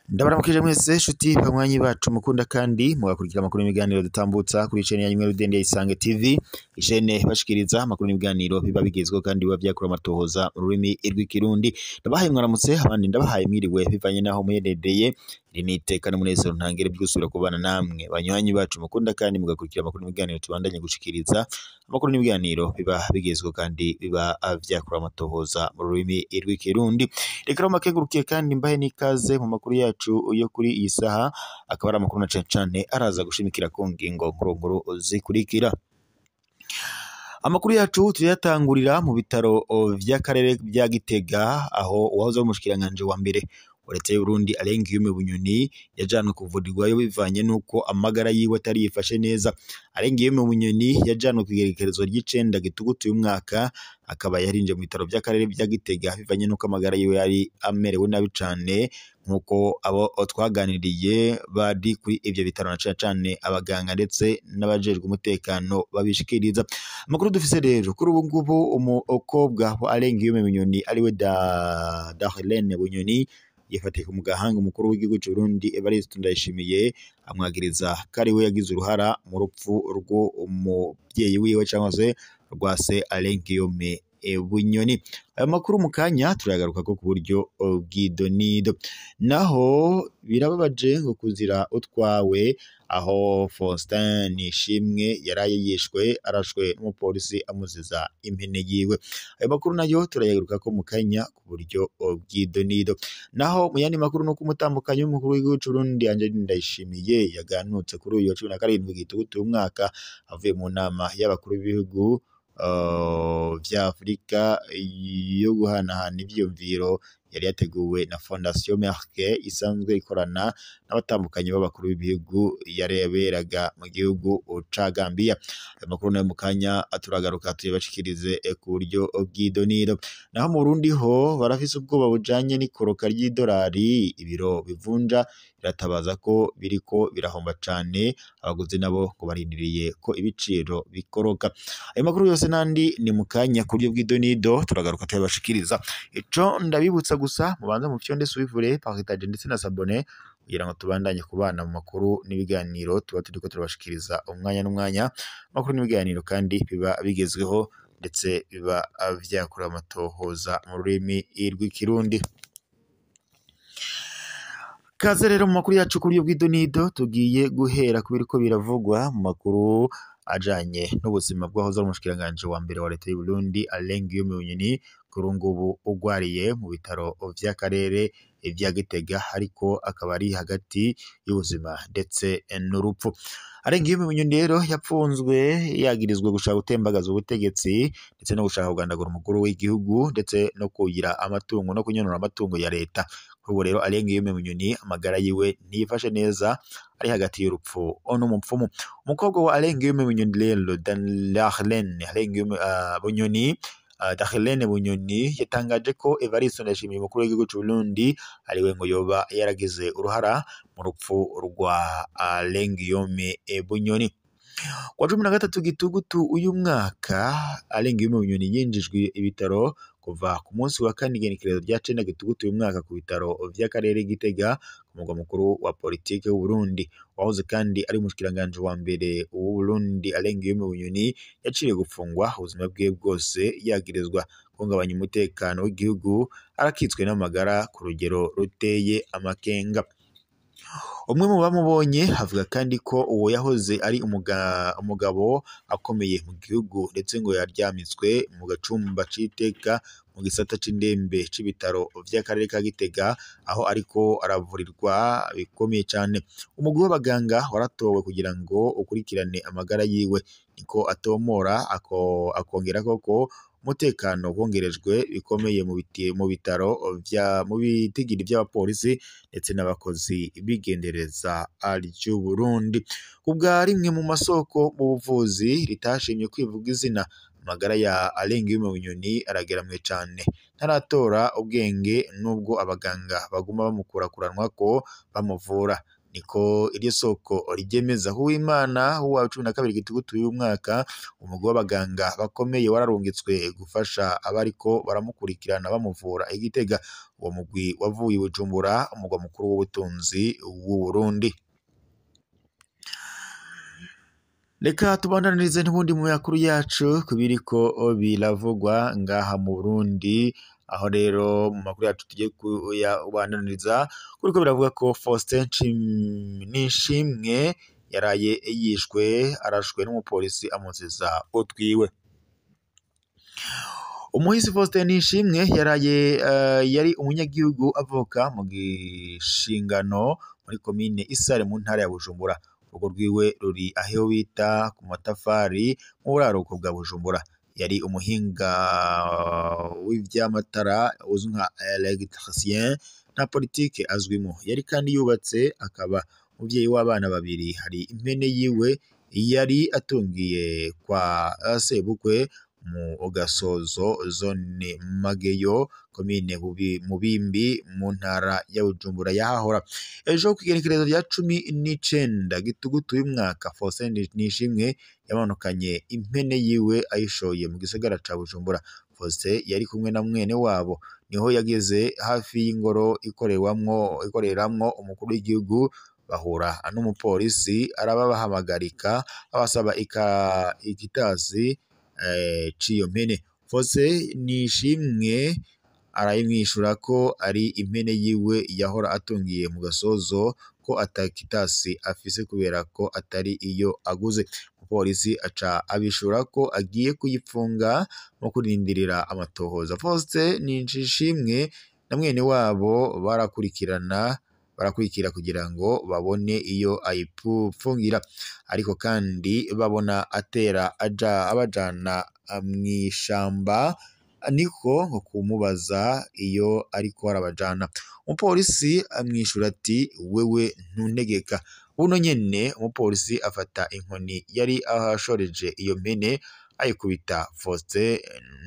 Ndabaramukije mwese shuti banywanyi bacu mukunda kandi mugakurikira amakuru n'ibiganiro dutambutsa kuri chaîne yanyu Rudende Isange TV, ishene bashikiriza amakuru n'ibiganiro biba bigezweho kandi biba vyakura amatohoza mu rurimi rw'ikirundi. Ndabahaye mwaramutse, abandi ndabahaye mwiriwe bivanye naho muherereye. Iri ni iteka n'umunezero ntangere by'usubira kubana namwe banywanyi bacu mukunda kandi mugakurikira amakuru n'ibiganiro tubandanye gushikiriza, amakuru n'ibiganiro biba bigezweho kandi biba vyakura amatohoza mu rurimi rw'ikirundi. Reka makengurukiye kandi mbahe n'ikaze mu makuru yacu yo kuri iyi saha, akaba ari amakuru na cane araza gushimikira ku ngingo nkuru zikurikira. Amakuru yacu tuyatangurira mu bitaro vy'akarere vya Gitega, aho uwahoze ari umushikiranganje wa mbere wa leta y'Uburundi Alain Guillaume Bunyoni yajanwe kuvurirwayo bivanye nuko amagara yiwe atari yifashe neza. Alain Guillaume Bunyoni yajanwe kw'igerekerezo ry'icenda gitugutu uyu mwaka, akaba yarinje mu bitaro vy'akarere vya Gitega bivanye nuko amagara yiwe yari amerewe nabi cane, nkuko abo twaganiriye bari kuri ivyo bitaro na cane abaganga ndetse n'abajejwe umutekano babishikiriza. Amakuru dufise rero kuri ubu ngubu umukobwa wa Alain Guillaume Bunyoni ariwe Darlene Bunyoni yafatiye mu gahanga umukuru w'igihugu cy'u Burundi Evariste Ndayishimiye, amwagiriza ko ari we yagize uruhara mu rupfu rw'umuvyeyi wiwe cyangwa se rwa se Alain Guillaume Bunyoni. Aya makuru mu kanya turagaruka ko ku buryo bw'idonido. Naho birababaje ngo kuzira utwawe, aho Faustin Nishimwe yaraye yishwe arashwe n'umupolisi amuziza impene yiwe. Ayo makuru nayo turayagaruka ko mu kanya ku buryo bw'idonido. Naho mu yandi makuru no kumutambukanyo w'umukuru w'igihugu cy'u Burundi Angeline Ndayishimiye yaganutse kuri uyu wa 17 gitugutu uyu mwaka, avuye mu nama y'abakuru b'ibihugu vya Afrika yo guhanahana ivyiyumviro yari yateguwe na Fondation Merkel isanzwe ikorana n'abatandukanye b'abakuru b'ibihugu yareberaga mu gihugu ca Gambia. Amakuru nayo mu kanya turagaruka tuyabashikirize ku buryo bw'idonido. Naho mu Burundi ho barafise ubwoba bujanye n'ikoroka ry'idolari, ibiro bivunja biratabaza ko biriko birahomba cane, abaguzi nabo ngo barindiriye ko ibiciro bikoroka. Ayo makuru yose nandi ni mu kanya ku buryo bw'idonido turagaruka tuyabashikiriza. Ico ndabibutsa gusa mubanza mu fyonde suivre partage ndetse na s'abonner kugira ngo tubandanye kubana mu makuru n'ibiganiro tuba turiko turabashikiriza umwanya n'umwanya, makuru n'ibiganiro kandi biba bigezweho ndetse biba vyakura amatohoza mu rurimi rw'ikirundi. Kaze rero mu makuru yacu kuri bw'idonido, tugiye guhera ku biriko biravugwa mu makuru ajanye n'ubuzima bw'ahoze ari umushikiranganje wa mbere wa leta y'u Burundi Alain Guillaume Bunyoni, kuri ngubu ugwariye mu bitaro vy'akarere vya Gitega, ariko akaba ari hagati y'ubuzima ndetse n'urupfu. Alain Guillaume Bunyoni rero yapfunzwe yagirizwe gushaka gutembagaza ubutegetsi ndetse no gushaka kugandagura umukuru w'igihugu ndetse no kugira amatungo no kunyonora amatungo ya leta. Ubu rero Alain Guillaume Bunyoni amagara yiwe ntiyifashe neza, ari hagati y'urupfu n'umupfumu. Umukobwa wa Alain Guillaume Bunyoni rero Darlene Bunyoni yatangaje ko Evariste Ndayishimiye umukuru w'igihugu cy'u Burundi ariwe ngo yoba yaragize uruhara mu rupfu rwa Alain Guillaume Bunyoni. Kwa 13 gitugutu uyu mwaka Alain Guillaume Bunyoni yinjijwe ibitaro kuva ku munsi wa kane igenekerezo rya 9 gitugutu uyu mwaka ku bitaro vy'akarere Gitega, ku mugwa mukuru wa politike w'u Burundi. Wahoze kandi ari umushikiranganje wa mbere w'u Burundi Alain Guillaume Bunyoni yaciye gufungwa ubuzima bwe bwose yagirizwa kungabanya umutekano w'igihugu, arakitswe n'amagara ku rugero ruteye amakenga. Umwe mu bamubonye avuga kandi ko uwo yahoze ari umugabo akomeye mu gihugu ndetse ngo yaryamitswe mu gacumba c'iteka mu gisata c'indembe c'ibitaro vy'akarere ka Gitega, aho ariko aravurirwa bikomeye cane. Umugwi w'abaganga waratowe kugira ngo ukurikirane amagara yiwe, niko atomora akongera koko umutekano wongerejwe bikomeye mu bitaro mu bitigiri by'abapolisi ndetse n'abakozi bigendereza ry'u Burundi. Kubwa rimwe mu masoko mu buvuzi ritashimye kwivuga izina, amagara ya Alain Guillaume Bunyoni arageramwe cane, ntaratora ubwenge nubwo abaganga baguma bamukurakuranwa ko bamuvura. niko iryo soko ryemeza. Uwimana wa 12 gitugutu uyu mwaka umugwi w'abaganga bakomeye wararungitswe gufasha abariko baramukurikirana bamuvura igitega. Uwo mugwi wavuye Bujumbura umugwa mukuru w'ubutunzi w'u Burundi. Reka tubandanirize n'ubundi mu yakuru yacu kubiriko biravugwa ngaha mu Burundi, aho rero mu makuru yacu tugiye kubandaniriza kuriko biravuga ko Faustin Nishimwe yaraye yishwe arashwe n'umupolisi amuziza utwiwe. Umuhisi Faustin Nishimwe yari umunyagihugu avoka mu gishingano muri komine Isare mu ntara ya Bujumbura. Urugo rwiwe ruri aho bita ku matafari mu buraruko bwa Bujumbura. Yari umuhinga w'ivyamatara uzwi nka electricien na politike azwimo. Yari kandi yubatse akaba umuvyeyi w'abana babiri. Hari impene yiwe yari atungiye kwa sebukwe mu Gasozo zone Mageyo komine Mubimbi mu ntara ya Bujumbura yahahora. Ejo kw'igenekerezo rya 19 gitugutu uyu mwaka Faustin Nishimwe yamanukanye impene yiwe ayishoye mu gisagara ca Bujumbura. Faustin yari kumwe na mwene wabo niho yageze hafi y'ingoro ikoreramwo umukuru w'igihugu, bahura n'umupolisi arabahamagarika abasaba ikitasi ciyo mpene. Faustin Nishimwe arayimwishura ko ari impene yiwe yahora atungiye mu Gasozo ko atakitasi afise kubera ko atari iyo aguze. Umupolisi aca abishura ko agiye kuyipfunga no kurindirira amatohoza. Faustin Nishimwe na mwene wabo barakurikira kugira ngo babone iyo ayipfungira, ariko kandi babona atera abajana mw'ishamba niko nko kumubaza iyo ariko arabajana. Umupolisi amwishura ati wewe ntuntegeka. Buno nyene umupolisi afata inkoni yari ahashoreje iyo mpene ayikubita Faustin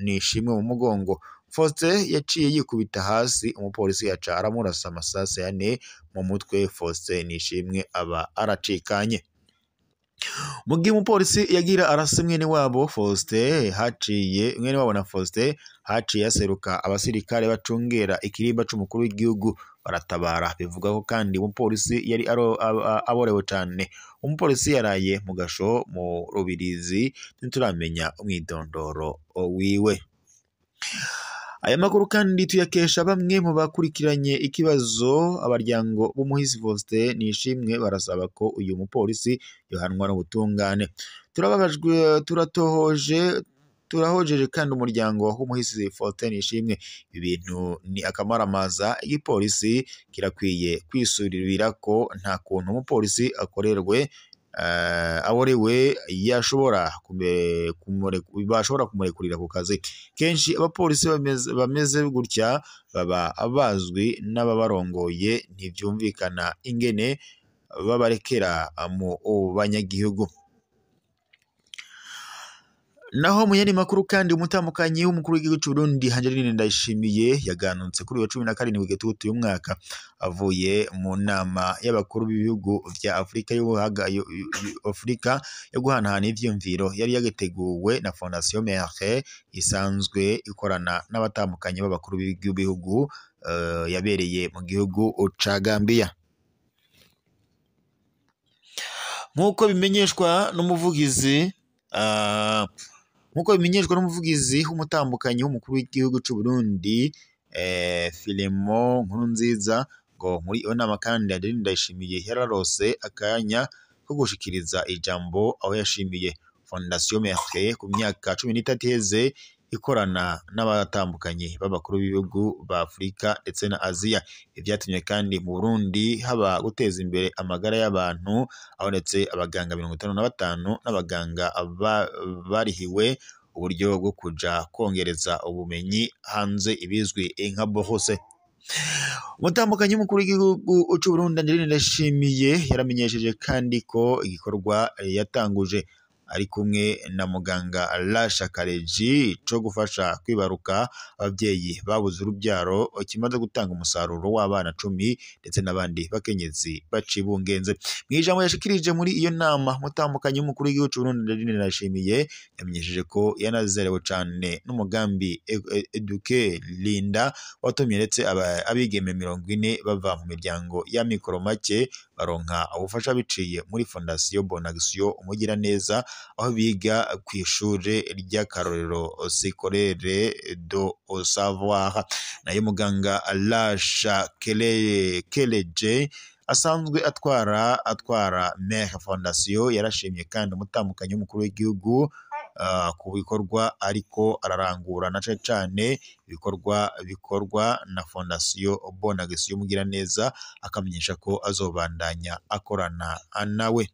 Nishimwe mu mugongo. Faustin yaciye yikubita hasi, umupolisi yaca aramurasa amasase 4 mu mutwe. Faustin Nishimwe aba aracikanye. Mugihe umupolisi yagira arase mwene wabo na Faustin haciye aseruka abasirikare bacungera ikirimba c'umukuru w'igihugu baratabara. Bivuga ko kandi umupolisi yari aborewe cane. Umupolisi yaraye mu gasho mu Rubirizi ntituramenya umwidondoro wiwe. Aya makuru kandi tuyakesha bamwe mu bakurikiranye ikibazo. Abaryango b'umuhisi Faustin Nishimwe barasaba ko uyu mupolisi yohanwa n'ubutungane. Turababajwe, turahojeje kandi umuryango w'umuhisi Faustin Nishimwe. Ibintu ni akamaramaza. Igipolisi kirakwiye kwisurira ko nta kuntu umupolisi aborewe bashobora kumurekurira ku kazi. Kenshi abapolisi bameze gutya baba abazwi n'ababarongoye, ntivyumvikana ingene babarekera mu banyagihugu. Naho mu yandi makuru kandi umutambukanyi w'umukuru w'igihugu cy'u Burundi Angeline Ndayishimiye yaganutse kuri uyu 17 gitugutu uyu mwaka avuye mu nama y'abakuru b'ibihugu vya Afrika yo guhanahana ivyumviro yari yageteguwe na Fondation Merke isanzwe ikorana n'abatambukanyi b'abakuru b'ibihugu yabereye mu gihugu ca Gambia. Nkuko bimenyeshwa n'umuvugizi w'umutambukanyi w'umukuru w'igihugu cy'u Burundi Filemon Nkurunziza, ngo muri iyo nama kandi Angeline Ndayishimiye yararose akanya ko gushikiriza ijambo, aho yashimiye Fondation Merke ku myaka 13 iheze ikorana n'abatambukanye b'abakuru b'ibihugu ba Afrika ndetse na Aziya. Ivyatumye kandi mu Burundi haba guteza imbere amagara y'abantu, abonetse abaganga 55 n'abaganga barihiwe uburyo bwo kuja kongereza ubumenyi hanze ibizwi nka bohose. Umutambukanyi w'umukuru w'igihugu cy'u Burundi Angeline Ndayishimiye yaramenyesheje kandi ko igikorwa yatanguje ari kumwe na muganga Lasha Kareji co gufasha kwibaruka abavyeyi babuze urubyaro kimaze gutanga umusaruro w'abana 10 ndetse n'abandi bakenyezi bacibungenze. Mwijambo yashikirije muri iyo nama mutambukanye w'umukuru w'igihugu c'u Burundi Ndadaye Ndayishimiye yamenyesheje ko yanazerewe cane n'umugambi Eduke Linda watumye ndetse abigeme 40 bava mu miryango ya mikoro make baronka ubufasha biciye muri Fondation Bonaction umugira neza aho biga kw'ishure ry'akarorero Scolaire do Savoir. Nayo muganga Lasha Keleje asanzwe atwara Mère Fondation yarashimye kandi umutambukanye w'umukuru w'igihugu ku bikorwa ariko ararangura na cane bikorwa na Fondation Bonaction umugira neza akamenyesha ko azobandanya akorana nawe.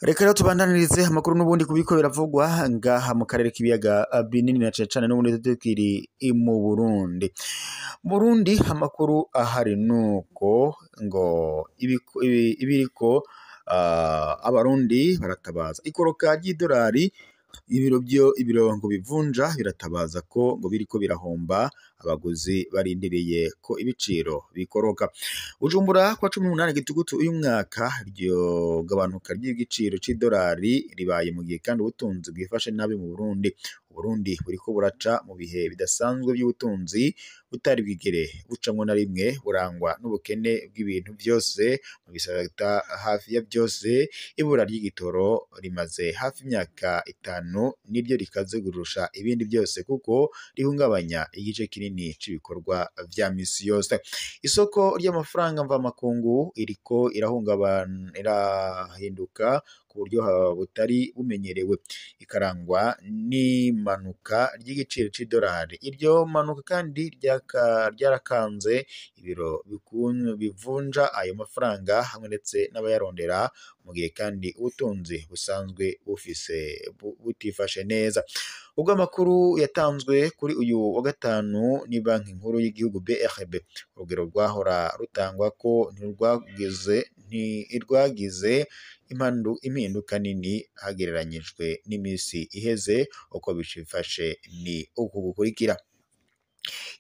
Reka rero tubandanirize amakuru n'ubundi kubiko biravugwa ngaha mu karere k'ibiyaga binini na cane n'ubundi tukiri mu Burundi. Burundi amakuru ahari nuko ngo ibiriko abarundi baratabaza ikoroka ry'idolari ibiro ngo bivunja biratabaza ko ngo biriko birahomba abaguzi barindiriye ko ibiciro bikoroka. Bujumbura kwa 18 gitugutu uyu mwaka ryo gabanuka ry'igiciro c'idolari ribaye mu gihe kandi ubutunzi bwifashe nabi mu Burundi. Burundi buriko buraca mu bihe bidasanzwe by'ubutunzi butari bwigere bucamwo na rimwe burangwa n'ubukene bw'ibintu byose mu bisata hafi ya byose. Ibura ry'igitoro rimaze hafi imyaka 5 niryo rikaze gurusha ibindi byose kuko rihungabanya igice kinini c'ibikorwa vya misi yose. Isoko ry'amafaranga mva makungu iriko irahinduka ku buryo butari bumenyerewe ikarangwa n'imanuka ry'igiciro c'idolari. Iryo manuka kandi ryarakanze ibiro bivunja ayo mafaranga hamwe ndetse n'abayarondera mu gihe kandi ubutunzi busanzwe butifashe neza. Ubwo amakuru yatanzwe kuri uyu wa gatanu ni banki nkuru y'igihugu BRB, urugero rwahora rutangwa ko ntirwagize impinduka nini hagereranyijwe n'imisi iheze. Uko bicifashe ni uku gukurikira: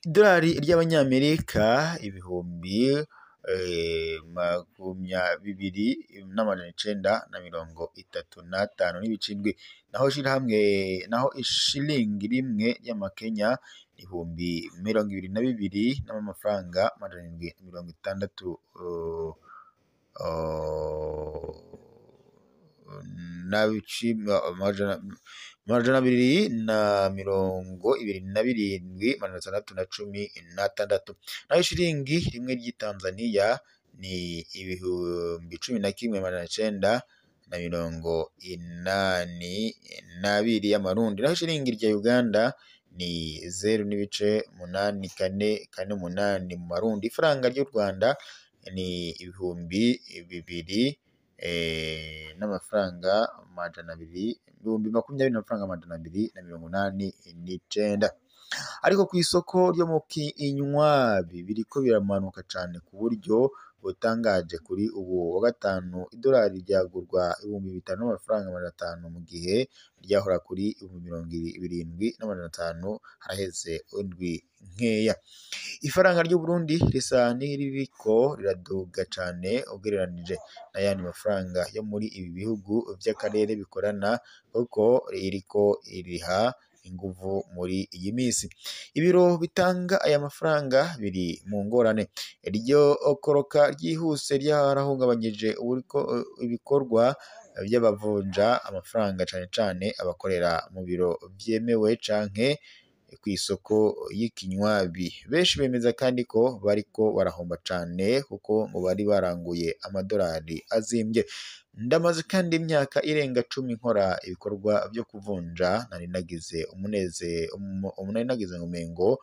idolari ry'abanyamerika ibihumbi 22,935 n'ibicindwi, naho ishilingi rimwe y'amakenya ibihumbi 22 n'amafaranga 760 227,616. Naho ishilingi rimwe ry'itanzania ni ibihumbi 11,982 y'amarundi. Naho ishilingi rya Uganda ni 0.8448 mu marundi. Ifaranga ry'u Rwanda ni ibihumbi 2 n'amafaranga 20,289. Ariko ku isoko ryo mu Kinywabi biriko biramanuka cane ku buryo butangaje. Kuri ubu wa gatanu idolari ryagurwa 5,000 n'amafaranga 500 mu gihe ryahora kuri 27,500 haraheze indwi nkeya. Ifaranga ry'u Burundi risa n'iriko riraduga cane ugereranije n'ayandi mafaranga yo muri ibi bihugu vy'akarere bikorana kuko iriko iriha inguvu muri iyi misi. Ibiro bitanga aya mafaranga biri mu ngorane. Iryo koroka ryihuse ryarahungabanyije ibikorwa by'abavunja amafaranga cane abakorera mu biro vyemewe canke kw'isoko y'ikinywabi. Benshi bemeza kandi ko bariko barahomba cane kuko ngo bari baranguye amadolari azimvye. Ndamaze kandi imyaka irenga 10 nkora ibikorwa byo kuvunja, nari nagize umengo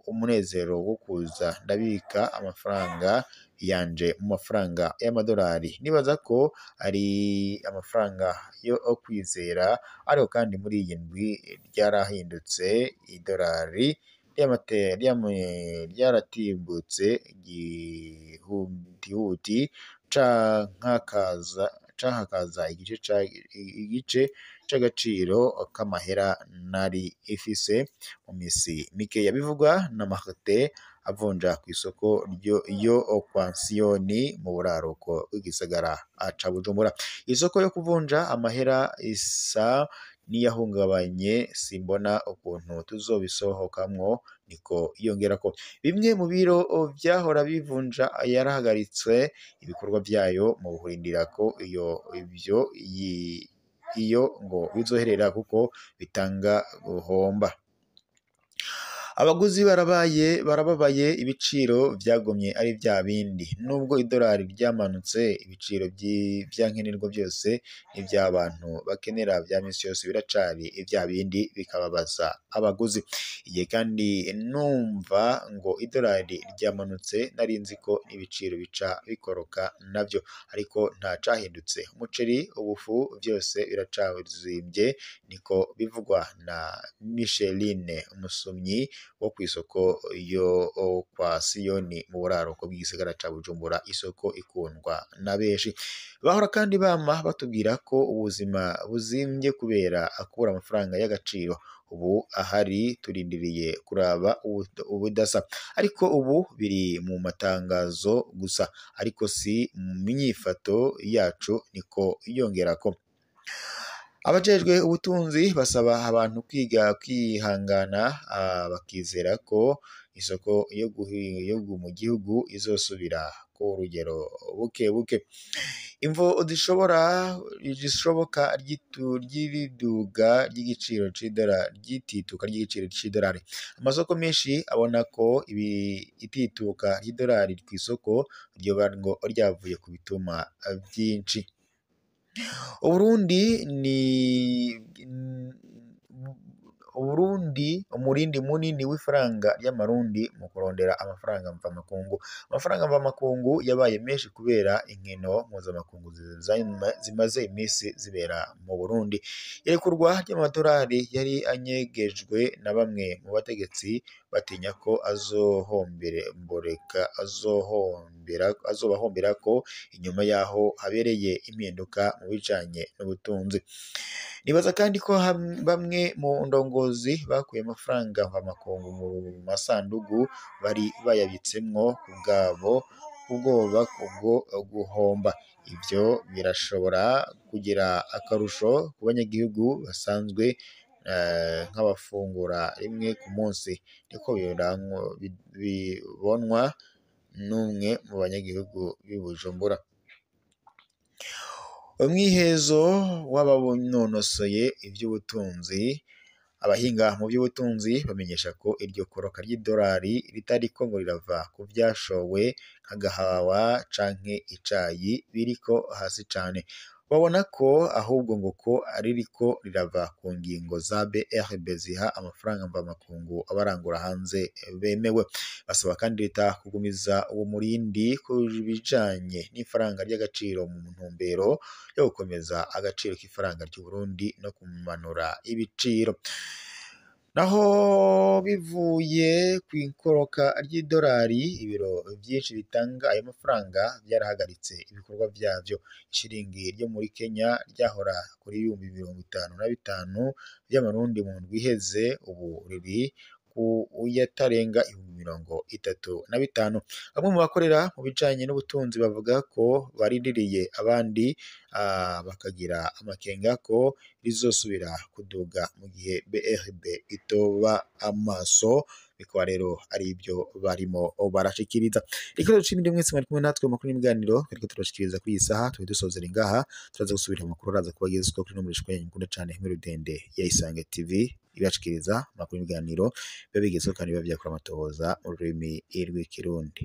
umunezero wo kuza ndabika amafaranga yanje mu mafaranga y'amadolari, nibaza ko ari amafaranga yo kwizera. Ariko kandi muri iyi ndwi ryarahindutse, idolari ryaratimbutse gihutihuti cankakaza igice c'agaciro k'amahera nari ifise mu misi mikeya, bivugwa na Martin avunja kw'isoko yo kwa Siyoni mu buraruko bw'igisagara ca Bujumbura. Isoko yo kuvunja amahera isa niyahungabanye, simbona ukuntu tuzobisohokamwo, niko yongerako. Bimwe mu biro vyahora bivunja yarahagaritswe ibikorwa vyayo mu kurindira ko iyo ngo bizoherera kuko bitanga guhomba. Abaguzi barababaye, ibiciro vyagumye ari vya bindi, nubwo idolari ryamanutse ibiciro vyankenerwa byose n'ivy'abantu bakenera vya misi yose biracari ivya bindi, bikababaza abaguzi. Igihe kandi numva ngo idolari ryamanutse nari nzi ko ibiciro bica bikoroka navyo, ariko nta cahindutse. Umuceri, ubufu byose biracazimbye, niko bivugwa na Micheline umusumyi wo kw'isoko yo kwa Siyoni mu buraruko bw'igisagara ca Bujumbura, isoko ikundwa na benshi. Bahora kandi bama batubwira ko ubuzima buzimvye kubera akura amafaranga y'agaciro. Ubu ahari turindiriye kuraba ubudasa, ariko ubu biri mu matangazo gusa, ariko si mu myifato yacu, niko yongerako. Abajejwe ubutunzi basaba abantu kwihangana, bakizera ko isoko yo mu gihugu izosubira ku rugero buke buke. Imvo zishoboka ry'itituka ry'igiciro c'idolari. Amasoko menshi abona ko itituka ry'idolari kw'isoko ryoba ngo ryavuye ku bituma vyinshi. Umurindi munini w'ifaranga ry'amarundi mu kurondera amafaranga mvamakungu. Amafaranga mvamakungu yabaye menshi kubera inkino mpuzamakungu zimaze imisi zibera mu Burundi. Irekurwa ry'amadolari yari anyegejwe na bamwe mu bategetsi batinya ko azobahomberako inyuma yaho habereye impinduka mu bijanye n'ubutunzi. Nibaza kandi ko bamwe mu ndongozi bakuye amafaranga mvamakungu mu masandugu bari bayabitsemwo kubwoba kubwo guhomba. Ivyo birashobora kugira akarusho ku banyagihugu basanzwe nk'abafungura rimwe ku munsi, niko bibonwa n'umwe mu banyagihugu b'i Bujumbura. Umwihezo w'abanonosoye ivy'ubutunzi. Abahinga mu by'ubutunzi bamenyesha ko iryo koroka ry'idolari ritariko ngo rirava ku vyashowe nk'agahawa canke icayi biriko hasi cane. Babona ko ahubwo ngo ko ririko rirava ku ngingo za BRB ziha amafaranga mvamakungu abarangura hanze bemewe. Basaba kandi leta kugumiza uwo murindi ku bijanye n'ifaranga ry'agaciro mu ntumbero yo gukomeza agaciro k'ifaranga ry'u Burundi no kumanura ibiciro. Naho bivuye kw'ikoroka ry'idolari, ibiro vyinshi bitanga ayo mafaranga vyarahagaritse ibikorwa vyavyo. Ishiringi ryo muri Kenya ryahora kuri 55 vy'amarundi mu ndwi iheze, ubu riri ku yatarenga 35. Bamwe mu bakorera mu bijanye n'ubutunzi bavuga ko barindiriye, abandi bakagira amakenga ko rizosubira kuduga mu gihe BRB itoba amaso. Bikaba rero ari ibyo barimo barashikiriza. Reka dushimire mwese mwari kumwe natwe mu makuru n'ibiganiro ariko turashikiriza kuri iyi saha. Turi dusozera ngaha, turaza gusubira mu makuru araza kubagezwa kuri no muri shwe nkunda cyane Nkuru Dende ya Isange TV ibashikiriza amakuru n'ibiganiro biba bigezweho kandi biba vyakora amatohoza mu rurimi rw'ikirundi.